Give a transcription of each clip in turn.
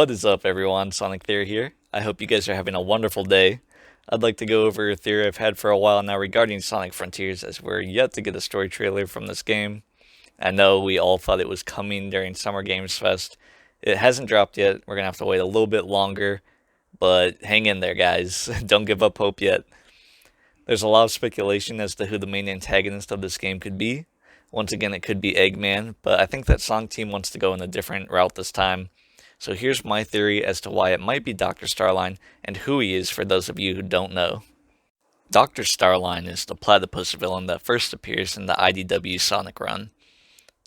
What is up, everyone? Sonic Theory here. I hope you guys are having a wonderful day. I'd like to go over a theory I've had for a while now regarding Sonic Frontiers, as we're yet to get a story trailer from this game. I know we all thought it was coming during Summer Games Fest. It hasn't dropped yet. We're going to have to wait a little bit longer, but hang in there, guys. Don't give up hope yet. There's a lot of speculation as to who the main antagonist of this game could be. Once again, it could be Eggman, but I think that Sonic Team wants to go in a different route this time. So here's my theory as to why it might be Dr. Starline and who he is for those of you who don't know. Dr. Starline is the platypus villain that first appears in the IDW Sonic run.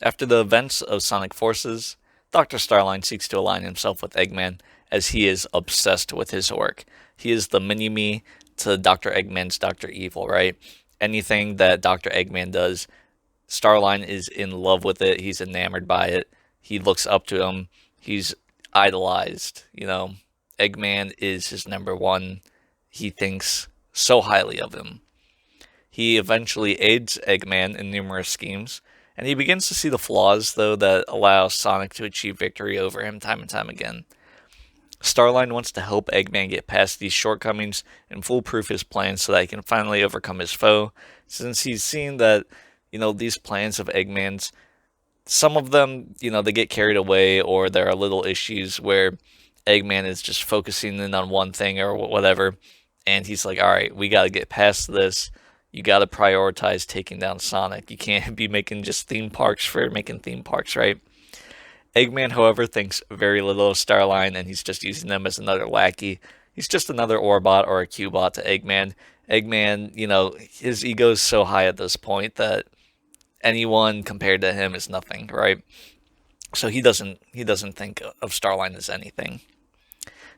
After the events of Sonic Forces, Dr. Starline seeks to align himself with Eggman as he is obsessed with his work. He is the mini-me to Dr. Eggman's Dr. Evil, right? Anything that Dr. Eggman does, Starline is in love with it. He's enamored by it. He looks up to him. He's idolized. Eggman is his number one. He thinks so highly of him. He eventually aids Eggman in numerous schemes, and he begins to see the flaws, though, that allow Sonic to achieve victory over him time and time again. Starline wants to help Eggman get past these shortcomings and foolproof his plans so that he can finally overcome his foe, since he's seen that, these plans of Eggman's, some of them, they get carried away, or there are little issues where Eggman is just focusing in on one thing or whatever, and he's like, alright, we gotta get past this. You gotta prioritize taking down Sonic. You can't be making just theme parks for making theme parks, right? Eggman, however, thinks very little of Starline, and he's just using them as another lackey. He's just another Orbot or a Cubot to Eggman. Eggman, his ego is so high at this point that anyone compared to him is nothing, right? So he doesn't think of Starline as anything.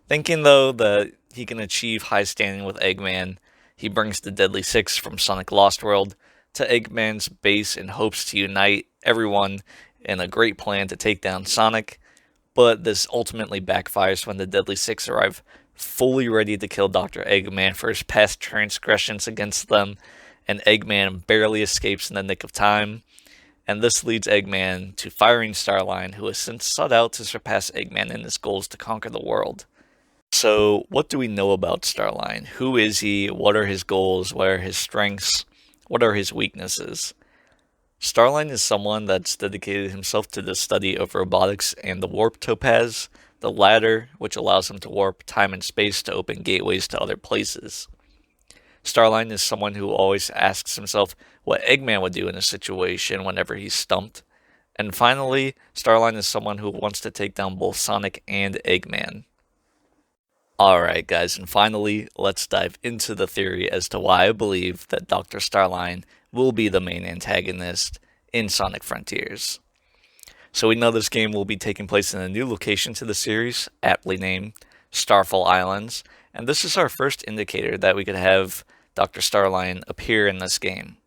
Thinking, though, that he can achieve high standing with Eggman, he brings the Deadly Six from Sonic Lost World to Eggman's base in hopes to unite everyone in a great plan to take down Sonic, but this ultimately backfires when the Deadly Six arrive fully ready to kill Dr. Eggman for his past transgressions against them, and Eggman barely escapes in the nick of time, and this leads Eggman to firing Starline, who has since sought out to surpass Eggman in his goals to conquer the world. So, what do we know about Starline? Who is he? What are his goals? What are his strengths? What are his weaknesses? Starline is someone that's dedicated himself to the study of robotics and the warp topaz, the latter, which allows him to warp time and space to open gateways to other places. Starline is someone who always asks himself what Eggman would do in a situation whenever he's stumped. And finally, Starline is someone who wants to take down both Sonic and Eggman. Alright guys, and finally, let's dive into the theory as to why I believe that Dr. Starline will be the main antagonist in Sonic Frontiers. So we know this game will be taking place in a new location to the series, aptly named Starfall Islands, and this is our first indicator that we could have Dr. Starline appear in this game.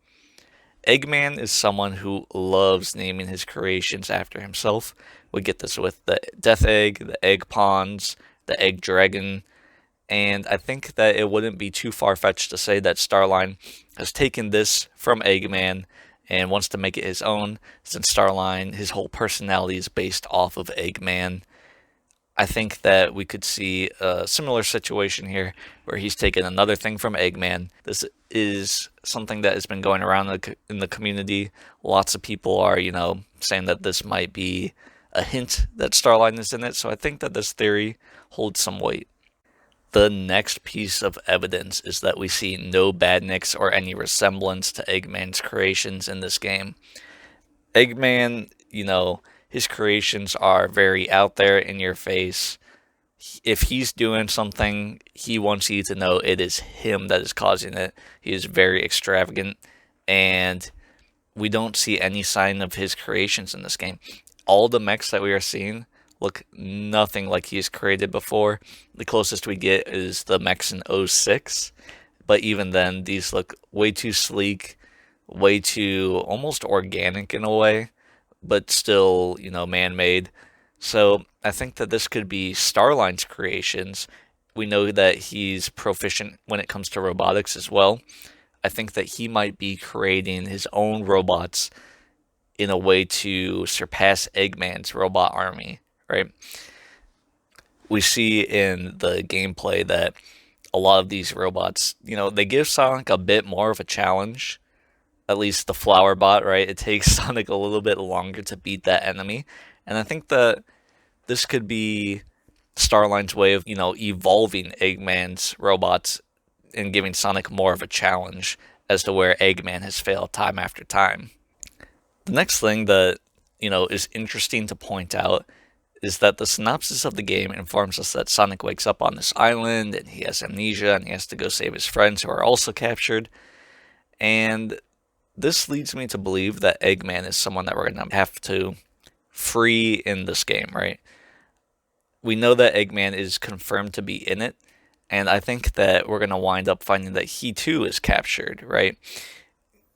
Eggman is someone who loves naming his creations after himself. We get this with the Death Egg, the Egg Pawns, the Egg Dragon, and I think that it wouldn't be too far-fetched to say that Starline has taken this from Eggman and wants to make it his own, since Starline, his whole personality is based off of Eggman. I think that we could see a similar situation here, where he's taken another thing from Eggman. This is something that has been going around in the community. Lots of people are, saying that this might be a hint that Starline is in it, so I think that this theory holds some weight. The next piece of evidence is that we see no badniks or any resemblance to Eggman's creations in this game. Eggman, his creations are very out there in your face. If he's doing something, he wants you to know it is him that is causing it. He is very extravagant, and we don't see any sign of his creations in this game. All the mechs that we are seeing look nothing like he's created before. The closest we get is the mechs in 06, but even then, these look way too sleek, way too almost organic in a way, but still, man-made. So I think that this could be Starline's creations. We know that he's proficient when it comes to robotics as well. I think that he might be creating his own robots in a way to surpass Eggman's robot army, right? we see in the gameplay that a lot of these robots, they give Sonic a bit more of a challenge. At least the flower bot, right? It takes Sonic a little bit longer to beat that enemy. And I think that this could be Starline's way of, evolving Eggman's robots and giving Sonic more of a challenge as to where Eggman has failed time after time. The next thing that, is interesting to point out is that the synopsis of the game informs us that Sonic wakes up on this island and he has amnesia and he has to go save his friends who are also captured. And this leads me to believe that Eggman is someone that we're going to have to free in this game, right? We know that Eggman is confirmed to be in it, and I think that we're going to wind up finding that he too is captured, right?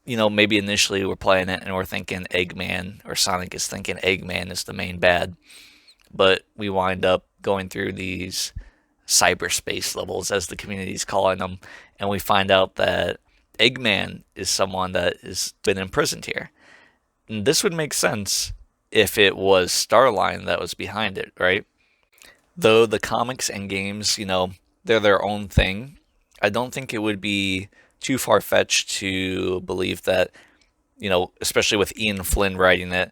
Maybe initially we're playing it and we're thinking Eggman, or Sonic is thinking Eggman is the main bad, but we wind up going through these cyberspace levels, as the community's calling them, and we find out that Eggman is someone that has been imprisoned here. And this would make sense if it was Starline that was behind it, right? Though the comics and games, they're their own thing, I don't think it would be too far-fetched to believe that, especially with Ian Flynn writing it,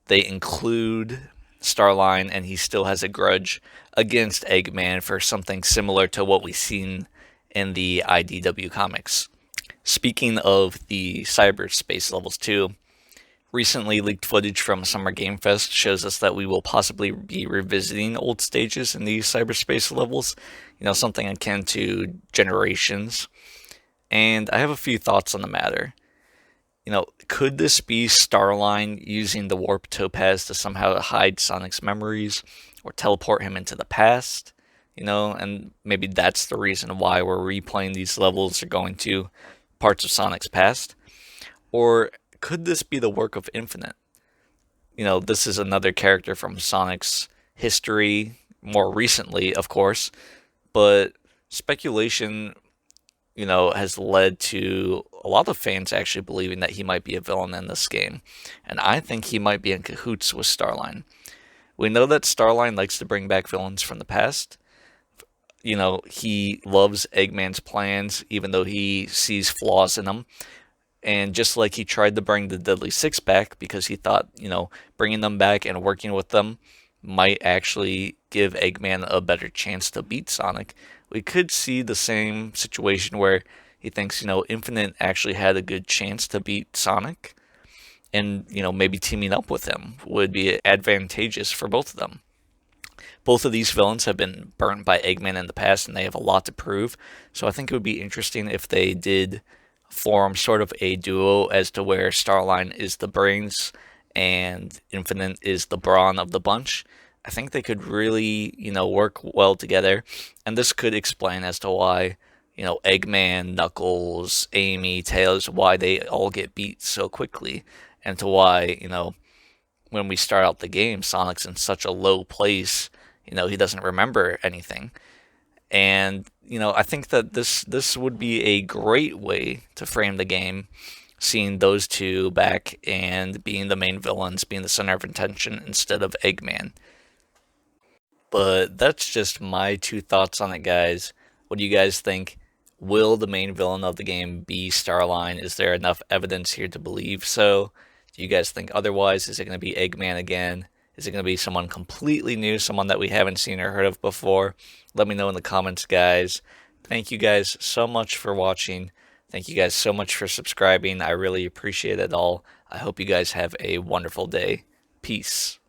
they include Starline and he still has a grudge against Eggman for something similar to what we've seen in the IDW comics. Speaking of the cyberspace levels too, recently leaked footage from Summer Game Fest shows us that we will possibly be revisiting old stages in these cyberspace levels, something akin to Generations. And I have a few thoughts on the matter. Could this be Starline using the Warp Topaz to somehow hide Sonic's memories or teleport him into the past? And maybe that's the reason why we're replaying these levels or going to parts of Sonic's past. Or could this be the work of Infinite? This is another character from Sonic's history, more recently, of course, but speculation, has led to a lot of fans actually believing that he might be a villain in this game. And I think he might be in cahoots with Starline. We know that Starline likes to bring back villains from the past. He loves Eggman's plans, even though he sees flaws in them. And just like he tried to bring the Deadly Six back because he thought, bringing them back and working with them might actually give Eggman a better chance to beat Sonic, we could see the same situation where he thinks, Infinite actually had a good chance to beat Sonic, and, maybe teaming up with him would be advantageous for both of them. Both of these villains have been burnt by Eggman in the past, and they have a lot to prove, so I think it would be interesting if they did form sort of a duo as to where Starline is the brains and Infinite is the brawn of the bunch. I think they could really, work well together, and this could explain as to why, Eggman, Knuckles, Amy, Tails, why they all get beat so quickly, and to why, when we start out the game, Sonic's in such a low place, he doesn't remember anything. And, I think that this would be a great way to frame the game, seeing those two back and being the main villains, being the center of attention instead of Eggman. But that's just my two thoughts on it, guys. What do you guys think? Will the main villain of the game be Starline? Is there enough evidence here to believe so? Do you guys think otherwise? Is it going to be Eggman again? Is it going to be someone completely new, someone that we haven't seen or heard of before? Let me know in the comments, guys. Thank you guys so much for watching. Thank you guys so much for subscribing. I really appreciate it all. I hope you guys have a wonderful day. Peace.